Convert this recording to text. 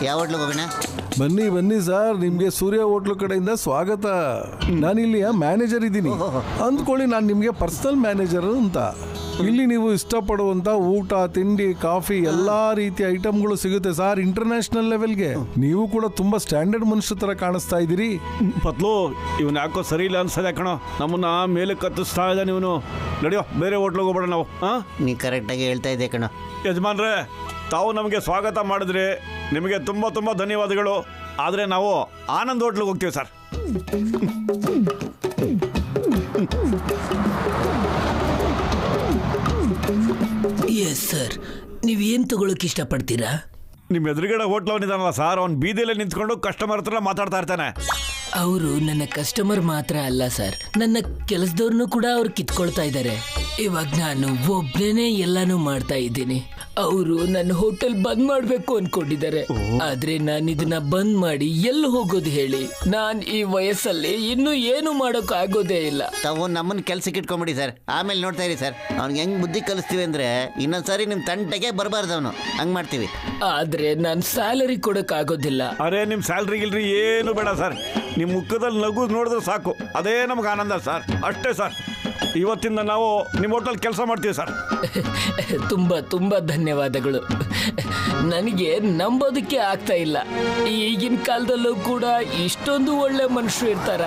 ಯಾವ ಹೋಟ್ಲಿಗೆ ಹೋಗೋಣ? ಬನ್ನಿ ಬನ್ನಿ ಸರ್, ನಿಮ್ಗೆ ಸೂರ್ಯ ಹೋಟ್ಲು ಕಡೆಯಿಂದ ಸ್ವಾಗತ. ನಾನಿಲ್ಲಿಯ ಮ್ಯಾನೇಜರ್ ಇದ್ದೀನಿ ಅಂದ್ಕೊಳ್ಳಿ. ನಾನು ನಿಮ್ಗೆ ಪರ್ಸನಲ್ ಮ್ಯಾನೇಜರ್ ಅಂತ. ಇಲ್ಲಿ ನೀವು ಇಷ್ಟಪಡುವಂತ ಊಟ, ತಿಂಡಿ, ಕಾಫಿ ಎಲ್ಲಾ ರೀತಿಯ ಐಟಮ್ಗಳು ಸಿಗುತ್ತೆ ಸರ್, ಇಂಟರ್ನ್ಯಾಷನಲ್ ಲೆವೆಲ್ಗೆ. ನೀವು ಕೂಡ ತುಂಬಾ ಸ್ಟ್ಯಾಂಡರ್ಡ್ ಮನುಷ್ಯ ತರ ಕಾಣಿಸ್ತಾ ಇದ್ದೀರಿ. ಪತ್ಲು, ಇವನ್ ಯಾಕೋ ಸರಿ ಇಲ್ಲ ಅನ್ಸದೆ ಕಣೋ. ನಮ್ಮನ್ನ ಮೇಲೆ ಕತ್ತಿಸ್ತಾ ಇದ್ದಾನೆ ಇವನು. ನಡಿಯೋ, ಬೇರೆ ಹೋಟ್ಲಿಗೆ ಹೋಗ್ಬೇಡ ನಾವು. ನೀ ಕರೆಕ್ಟಾಗಿ ಹೇಳ್ತಾ ಇದ್ದೆ ಕಣೋ. ಯಜಮಾನ್ರೆ, ತಾವು ನಮಗೆ ಸ್ವಾಗತ ಮಾಡಿದ್ರಿ, ನಿಮಗೆ ತುಂಬ ತುಂಬ ಧನ್ಯವಾದಗಳು. ಆದರೆ ನಾವು ಆನಂದ್ ಹೋಟ್ಲಿಗೆ ಹೋಗ್ತೀವಿ ಸರ್. ಎಸ್ ಸರ್, ನೀವೇನು ತಗೊಳಕ್ಕೆ ಇಷ್ಟಪಡ್ತೀರಾ? ನಿಮ್ಮ ಎದುರುಗಡೆ ಹೋಟ್ಲವನಿದಾನಲ್ಲ ಸರ್, ಅವ್ನು ಬೀದಿಯಲ್ಲಿ ನಿಂತ್ಕೊಂಡು ಕಸ್ಟಮರ್ ಹತ್ರ ಮಾತಾಡ್ತಾ ಇರ್ತಾನೆ. ಅವರು ನನ್ನ ಕಸ್ಟಮರ್ ಮಾತ್ರ ಅಲ್ಲ ಸರ್, ನನ್ನ ಕೆಲಸದವ್ರನ್ನು ಕೂಡ ಅವ್ರು ಕಿತ್ಕೊಳ್ತಾ ಇದ್ದಾರೆ. ಇವಾಗ ನಾನು ಒಬ್ನೇ ಎಲ್ಲಾನು ಮಾಡ್ತಾ ಇದ್ದೀನಿ. ಅವರು ನನ್ನ ಹೋಟೆಲ್ ಬಂದ್ ಮಾಡ್ಬೇಕು ಅನ್ಕೊಂಡಿದ್ದಾರೆ. ಆದ್ರೆ ನಾನು ಇದನ್ನ ಬಂದ್ ಮಾಡಿ ಎಲ್ಲಿ ಹೋಗೋದು ಹೇಳಿ? ನಾನ್ ಈ ವಯಸ್ಸಲ್ಲಿ ಇನ್ನು ಏನು ಮಾಡೋಕ್ ಆಗೋದೇ ಇಲ್ಲ. ತಾವು ನಮ್ಮನ್ನ ಕೆಲ್ಸಕ್ಕೆ ಇಟ್ಕೊಂಬಿಡಿ ಸರ್, ಆಮೇಲೆ ನೋಡ್ತಾ ಇರಿ ಸರ್. ಅವ್ನಿಗೆ ಹೆಂಗ್ ಬುದ್ಧಿ ಕಲಿಸ್ತೀವಿ ಅಂದ್ರೆ ಇನ್ನೊಂದ್ಸಾರಿ ನಿಮ್ ತಂಟೆಗೆ ಬರಬಾರ್ದು ಅವನು. ಹಂಗ್ ಮಾಡ್ತೀವಿ. ಆದ್ರೆ ನಾನು ಸ್ಯಾಲರಿ ಕೊಡಕ್ ಆಗೋದಿಲ್ಲ. ಅರೆ, ನಿಮ್ಮ ಸ್ಯಾಲ್ರಿ ಗಿಲ್ರಿ ಏನು ಬೇಡ ಸರ್. ನಿಮ್ಮ ಮುಖದಲ್ಲಿ ನಗು ನೋಡಿದ್ರೆ ಸಾಕು, ಅದೇ ನಮ್ಗೆ ಆನಂದ ಸರ್. ಅಷ್ಟೇ ಸರ್. ಇವತ್ತಿಂದ ನಾವು ನಿಮ್ಮ ಹೋಟೆಲ್ ಕೆಲಸ ಮಾಡ್ತೀವಿ ಸರ್. ತುಂಬಾ ತುಂಬಾ ಧನ್ಯವಾದಗಳು. ನನಗೆ ನಂಬೋದಕ್ಕೆ ಆಗ್ತಾ ಇಲ್ಲ, ಈಗಿನ ಕಾಲದಲ್ಲೂ ಕೂಡ ಇಷ್ಟೊಂದು ಒಳ್ಳೆ ಮನುಷ್ಯರು ಇರ್ತಾರ.